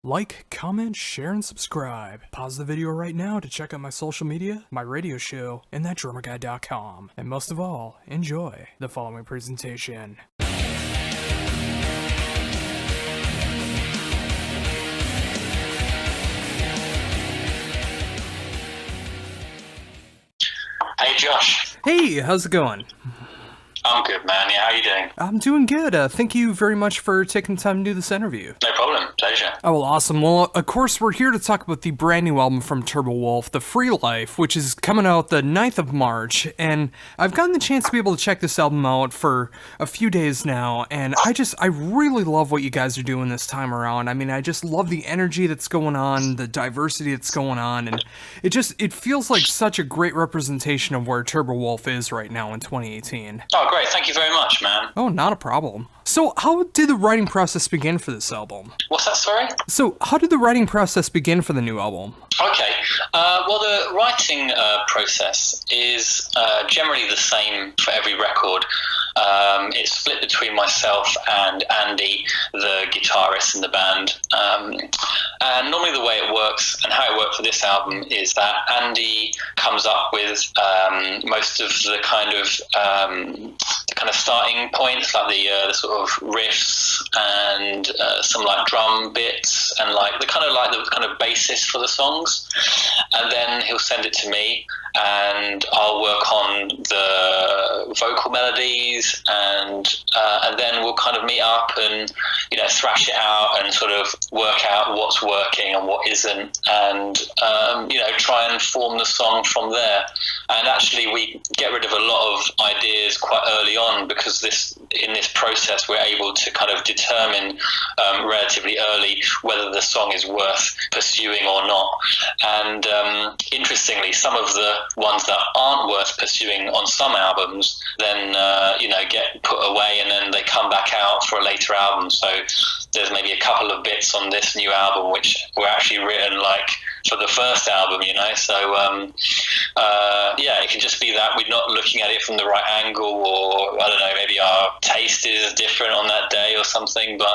Like, comment, share, and subscribe. Pause the video right now to check out my social media, my radio show, and thatdrummerguy.com. And most of all, enjoy the following presentation. Hey Josh. Hey, how's it going? I'm good, man. Yeah, how you doing? I'm doing good. Thank you very much for taking the time to do this interview. No problem. Pleasure. Oh, well, awesome. Well, of course, we're here to talk about the brand new album from Turbowolf, The Free Life, which is coming out the 9th of March, and I've gotten the chance to be able to check this album out for a few days now, and I really love what you guys are doing this time around. I mean, I just love the energy that's going on, the diversity that's going on, and it feels like such a great representation of where Turbowolf is right now in 2018. Oh, great. Thank you very much, man. Oh, not a problem. So, how did the writing process begin for this album? What's that, sorry? So, how did the writing process begin for the new album? Okay. Well, the writing process is generally the same for every record. It's split between myself and Andy, the guitarist in the band. And normally the way it works and how it worked for this album is that Andy comes up with most of the kind of starting points, like the sort of riffs and some like drum bits and like the kind of basis for the songs, and then he'll send it to me and I'll work on the vocal melodies and then we'll kind of meet up and thrash it out and sort of work out what's working and what isn't, and try and form the song from there. And actually we get rid of a lot of ideas quite early on, because in this process we're able to kind of determine relatively early whether the song is worth pursuing or not. And interestingly, some of the ones that aren't worth pursuing on some albums then get put away and then they come back out for a later album. So there's maybe a couple of bits on this new album which were actually written like for the first album, so it can just be that we're not looking at it from the right angle, or I don't know, maybe our taste is different on that day or something. But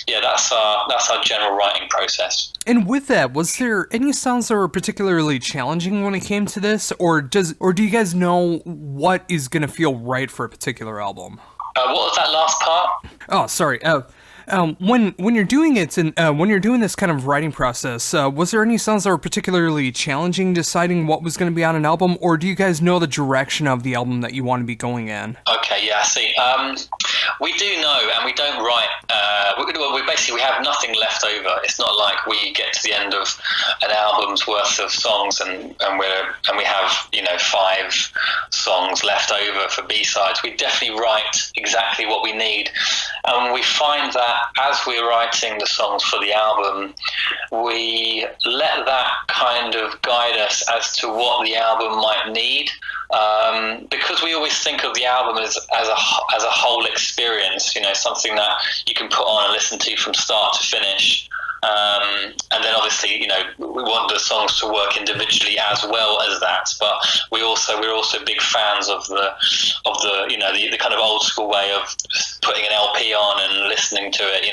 yeah, that's our general writing process. And with that, was there any songs that were particularly challenging when it came to this, or do you guys know what is going to feel right for a particular album? What was that last part? Oh, sorry. When you're doing it and when you're doing this kind of writing process, was there any songs that were particularly challenging deciding what was going to be on an album, or do you guys know the direction of the album that you want to be going in? Okay, yeah, I see. We do know, and we don't write. We have nothing left over. It's not like we get to the end of an album's worth of songs and we have 5 songs left over for B-sides. We definitely write exactly what we need, and we find that as we're writing the songs for the album, we let that kind of guide us as to what the album might need, because we always think of the album as a whole experience, something that you can put on and listen to from start to finish. And then obviously, we want the songs to work individually as well as that. But we're also big fans of the kind of old school way of putting an LP on and listening to it.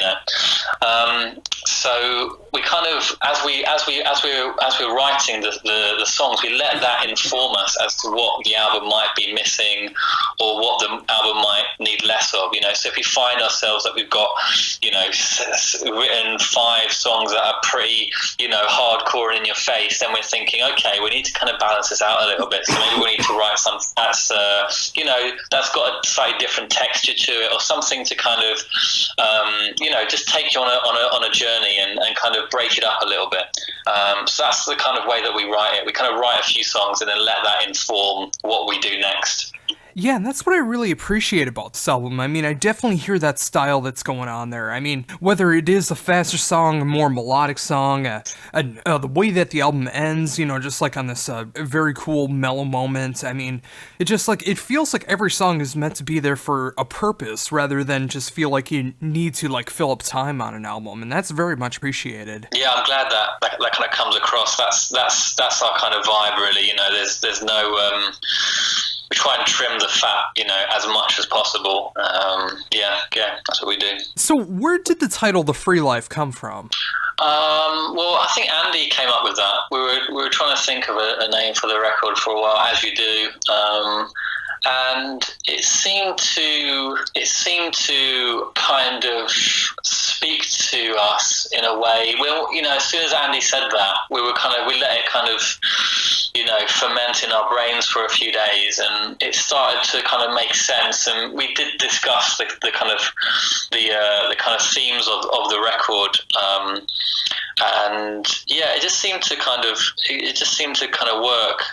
So we kind of, as we're writing the songs, we let that inform us as to what the album might be missing or what the album might need less of. So if we find ourselves that we've got written 5 songs that are pretty hardcore in your face, then we're thinking, okay, we need to kind of balance this out a little bit. So maybe we need to write something that's that's got a slightly different texture to it, or something to kind of just take you on a journey and kind of break it up a little bit. So that's the kind of way that we write it. We kind of write a few songs and then let that inform what we do next. Yeah, and that's what I really appreciate about this album. I mean, I definitely hear that style that's going on there. I mean, whether it is a faster song, a more melodic song, the way that the album ends, just like on this very cool mellow moment. I mean, it feels like every song is meant to be there for a purpose rather than just feel like you need to fill up time on an album, and that's very much appreciated. Yeah, I'm glad that kind of comes across. That's our kind of vibe, really. There's no we try and trim the fat, as much as possible. Yeah, that's what we do. So where did the title The Free Life come from? Well, I think Andy came up with that. We were trying to think of a name for the record for a while, as you do. And it seemed to kind of speak to us in a way. Well, as soon as Andy said that, we let it kind of, ferment in our brains for a few days, and it started to kind of make sense. And we did discuss the kind of themes of the record. And yeah, it just seemed to kind of work.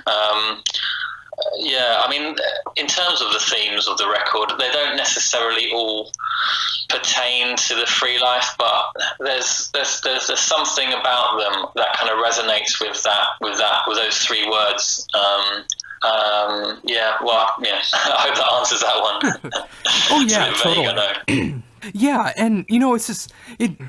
Yeah, I mean, in terms of the themes of the record, they don't necessarily all pertain to the free life, but there's something about them that kind of resonates with those three words. Yeah, I hope that answers that one. Oh yeah, It's a bit vague, totally. I know. Yeah, and it's just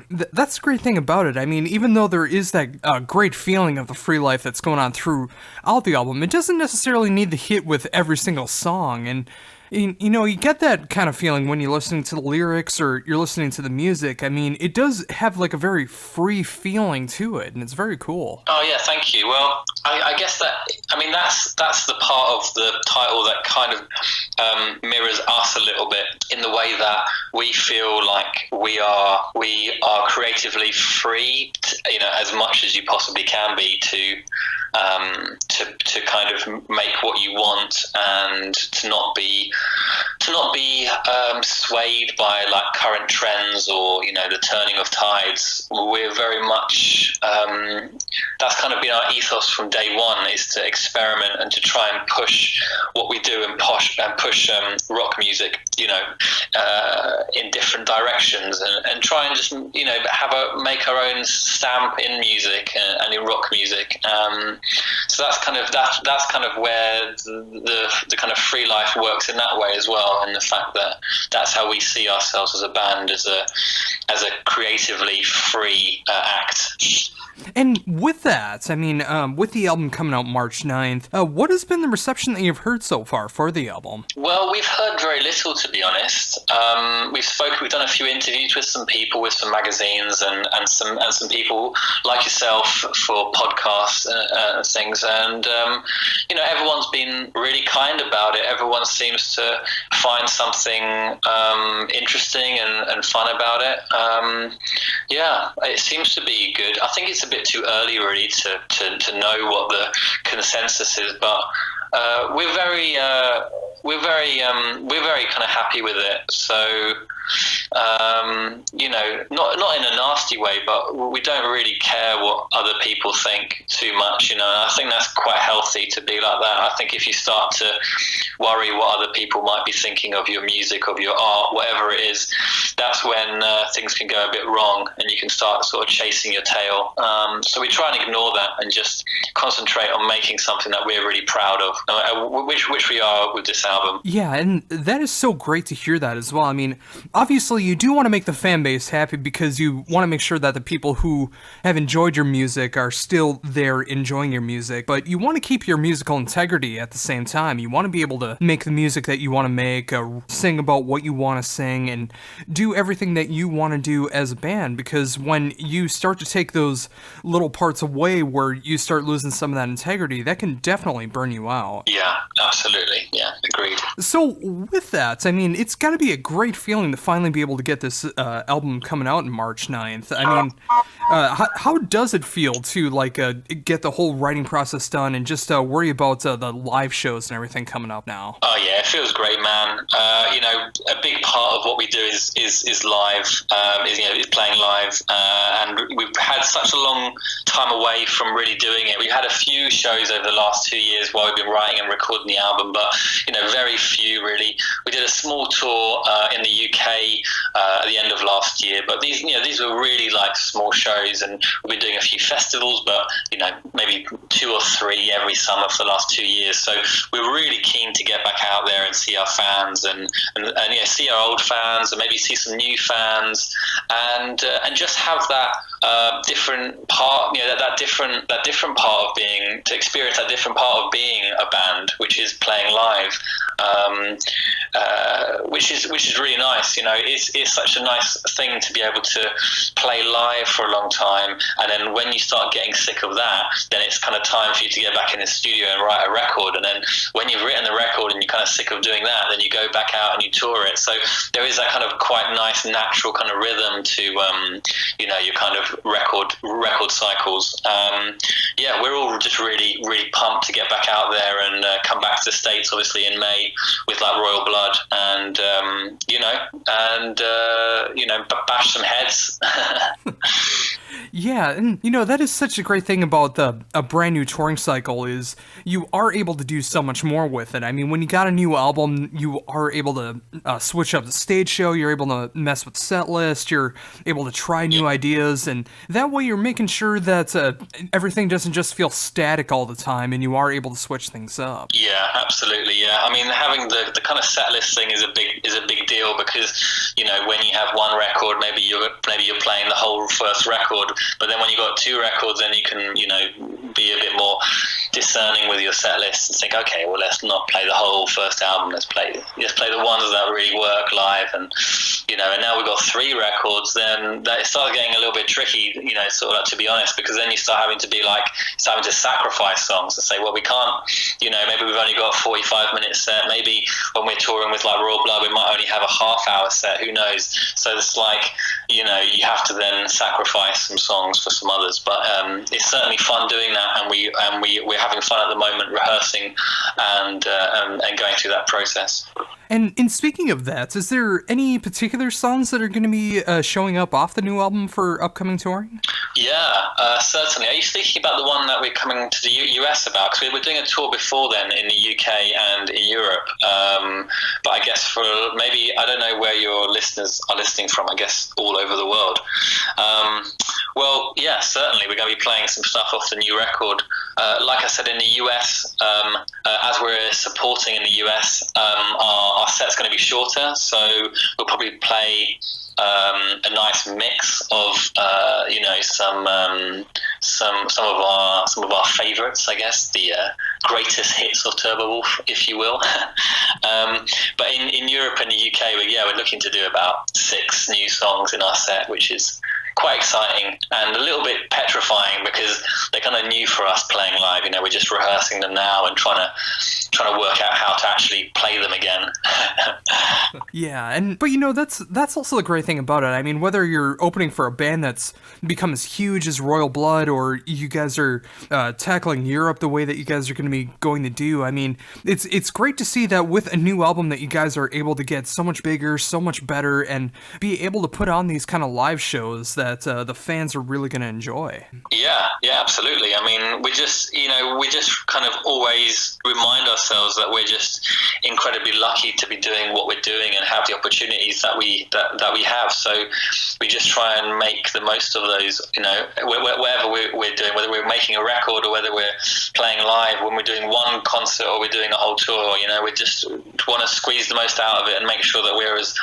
that's the great thing about it. I mean, even though there is that great feeling of the free life that's going on throughout the album, it doesn't necessarily need to hit with every single song. And you get that kind of feeling when you're listening to the lyrics or you're listening to the music. I mean, it does have like a very free feeling to it, and it's very cool. Oh yeah, thank you. Well, I guess that's the part of the title that kind of mirrors us a little bit, in the way that we feel like we are creatively free, as much as you possibly can be to kind of make what you want, and to not be swayed by like current trends or the turning of tides. We're very much that's kind of been our ethos from day one, is to experiment and to try and push what we do and push rock music in different directions, and try and just make our own stamp in music and in rock music. So that's kind of where the kind of free life works in that way as well, and the fact that that's how we see ourselves as a band, as a creatively free act. And with that, I mean, with the album coming out March 9th, what has been the reception that you've heard so far for the album? Well, we've heard very little, to be honest. We've done a few interviews with some people, with some magazines, and some people like yourself for podcasts and things. And everyone's been really kind about it. Everyone seems to find something interesting and fun about it. Yeah, it seems to be good. I think it's a bit too early really to know what the consensus is, but we're very kind of happy with it. So not in a nasty way, but we don't really care what other people think too much. I think that's quite healthy to be like that. I think if you start to worry what other people might be thinking of your music, of your art, whatever it is, that's when things can go a bit wrong, and you can start sort of chasing your tail. So we try and ignore that and just concentrate on making something that we're really proud of, which we are with this album. Yeah, and that is so great to hear that as well. I mean, obviously you do want to make the fan base happy, because you want to make sure that the people who have enjoyed your music are still there enjoying your music, but you want to keep your musical integrity at the same time. You want to be able to make the music that you want to make, sing about what you want to sing, and do everything that you want to do as a band, because when you start to take those little parts away where you start losing some of that integrity, that can definitely burn you out. Yeah, absolutely. Yeah, agreed. So with that, I mean, it's got to be a great feeling to finally be able to get this album coming out in March 9th. I mean, how does it feel to get the whole writing process done and just worry about the live shows and everything coming up now? Oh yeah, it feels great, man. A big part of what we do is live, is playing live, and we've had such a long time away from really doing it. We've had a few shows over the last 2 years while we've been writing and recording the album, but very few really. We did a small tour in the UK at the end of last year, but these were really like small shows, and we've been doing a few festivals, but maybe 2 or 3 every summer for the last 2 years. So we're really keen to get back out there and see our fans, and see our old fans, and maybe see some new fans, and just have that different part, that different part of being, to experience that different part of being a band, which is playing live, which is really nice. It's such a nice thing to be able to play live for a long time, and then when you start getting sick of that, then it's kind of time for you to get back in the studio and write a record. And then when you've written the record and you're kind of sick of doing that, then you go back out and you tour it. So there is that kind of quite nice natural kind of rhythm to your kind of record cycles. We're all just really, really pumped to get back out there and come back to the States, obviously in May, with like Royal Blood, and bash some heads. Yeah, and that is such a great thing about a brand new touring cycle, is you are able to do so much more with it. I mean, when you got a new album, you are able to switch up the stage show, you're able to mess with set list, you're able to try new ideas, and that way you're making sure that everything doesn't just feel static all the time, and you are able to switch things up. Yeah, absolutely. Yeah, I mean, having the kind of set list thing is a big deal, because when you have one record, maybe you're playing the whole first record, but then when you got two records, then you can be a bit more discerning with your set list and think, okay, well, let's not play the whole first album, let's play the ones that really work live. And and now we've got three records, then that it starts getting a little bit tricky, sort of, to be honest, because then you start having to sacrifice songs and say, well, we can't, maybe we've only got a 45-minute set, maybe when we're touring with like Royal Blood, we might only have a half-hour set, who knows. So it's like, you have to then sacrifice some songs for some others, but it's certainly fun doing that, and we're having fun at the moment rehearsing and going through that process. And in speaking of that, is there any particular songs that are going to be showing up off the new album for upcoming touring? Yeah, certainly. Are you speaking about the one that we're coming to the US about? Because we were doing a tour before then in the UK and in Europe. But I guess for maybe, I don't know where your listeners are listening from, I guess all over the world. Well, yeah, certainly. We're going to be playing some stuff off the new record. Like I said, in the US, as we're supporting in the US, our set's going to be shorter, so we'll probably play a nice mix of some of our favourites, I guess, the greatest hits of Turbowolf, if you will. But in Europe and the UK, we're looking to do about 6 new songs in our set, which is quite exciting and a little bit petrifying, because they're kind of new for us playing live. We're just rehearsing them now and trying to work out how to actually play them again. Yeah, but that's also the great thing about it. I mean, whether you're opening for a band that's become as huge as Royal Blood, or you guys are tackling Europe the way that you guys are going to be going to do, I mean, it's great to see that with a new album that you guys are able to get so much bigger, so much better, and be able to put on these kind of live shows that the fans are really going to enjoy. Yeah, absolutely. I mean, we just kind of always remind ourselves that we're just incredibly lucky to be doing what we're doing and have the opportunities that we have. So we just try and make the most of those, whatever we're doing, whether we're making a record or whether we're playing live, when we're doing one concert or we're doing a whole tour, we just want to squeeze the most out of it and make sure that we're as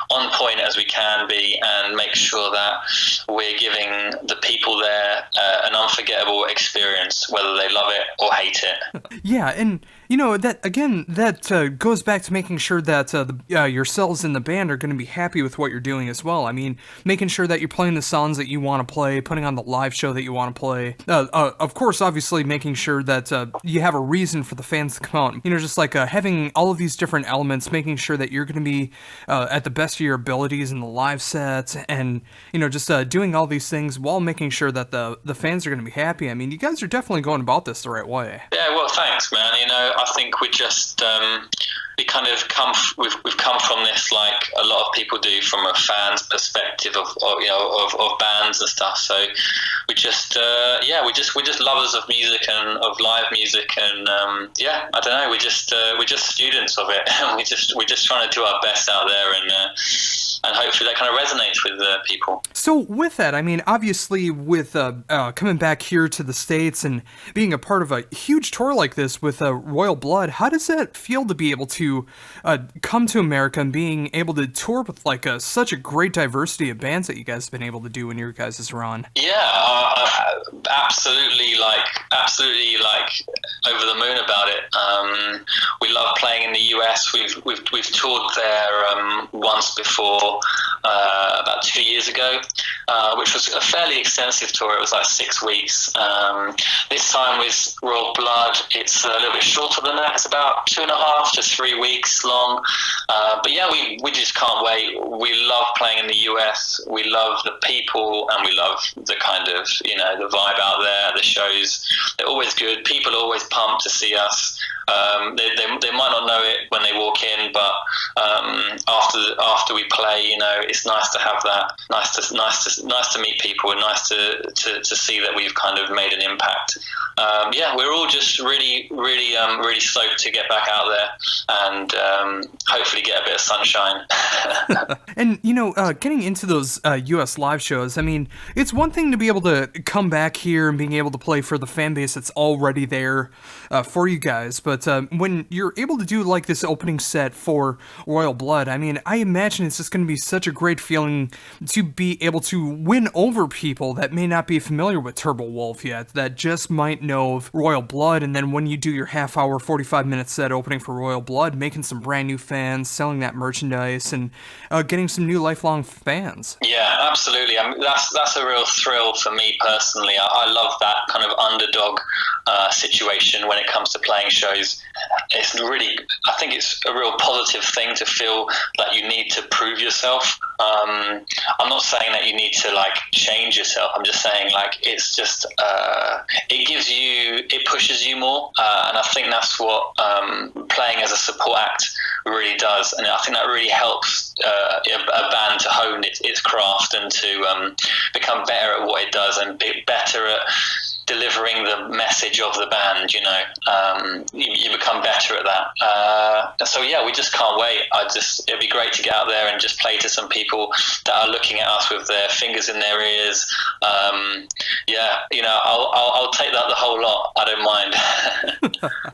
on point as we can be, and make sure that we're giving the people there an unforgettable experience, whether they love it or hate it. Yeah, and that goes back to making sure that yourselves in the band are going to be happy with what you're doing as well. I mean, making sure that you're playing the songs that you want to play, putting on the live show that you want to play. Of course, obviously, making sure that you have a reason for the fans to come out. Just like having all of these different elements, making sure that you're going to be at the best of your abilities in the live sets, and just doing all these things while making sure that the fans are going to be happy. I mean, you guys are definitely going about this the right way. Yeah, well, thanks, man. I think we just we've come from this like a lot of people do, from a fan's perspective of bands and stuff. So we're just lovers of music and of live music, and I don't know, we're just students of it. we're just trying to do our best out there, and hopefully that kind of resonates with people. So with that, I mean, obviously with coming back here to the States and being a part of a huge tour like this with Royal Blood, how does that feel to be able to come to America and being able to tour with like such a great diversity of bands that you guys have been able to do in your guys' run? Yeah, absolutely over the moon about it. We love playing in the US. We've toured there once before, about 2 years ago, which was a fairly extensive tour. It was like 6 weeks. This time with Royal Blood, it's a little bit shorter than that. It's about 2.5 to 3 weeks long. But yeah, we just can't wait. We love playing in the US. We love the people, and we love the kind of, the vibe out there. The shows, they're always good. People are always pumped to see us. They might not know it when they walk in, but after we play, it's nice to have that. Nice to meet people, and nice to see that we've kind of made an impact. Yeah, we're all just really stoked to get back out there and hopefully get a bit of sunshine. And getting into those U.S. live shows, I mean, it's one thing to be able to come back here and being able to play for the fan base that's already there for you guys, but when you're able to do like this opening set for Royal Blood, I mean, I imagine it's just going to be such a great feeling to be able to win over people that may not be familiar with Turbowolf yet, that just might know of Royal Blood, and then when you do your half-hour, 45-minute set opening for Royal Blood, making some brand new fans, selling that merchandise, and getting some new lifelong fans. Yeah, absolutely. I mean, that's a real thrill for me personally. I love that kind of underdog situation when it comes to playing shows. It's really, I think it's a real positive thing to feel that you need to prove yourself. I'm not saying that you need to like change yourself. I'm just saying like it's just it pushes you more, and I think that's what playing as a support act really does, and I think that really helps a band to hone its craft and to become better at what it does and be better at delivering the message of the band. You become better at that. So yeah, we just can't wait. It'd be great to get out there and just play to some people that are looking at us with their fingers in their ears. Yeah, I'll take that the whole lot. I don't mind.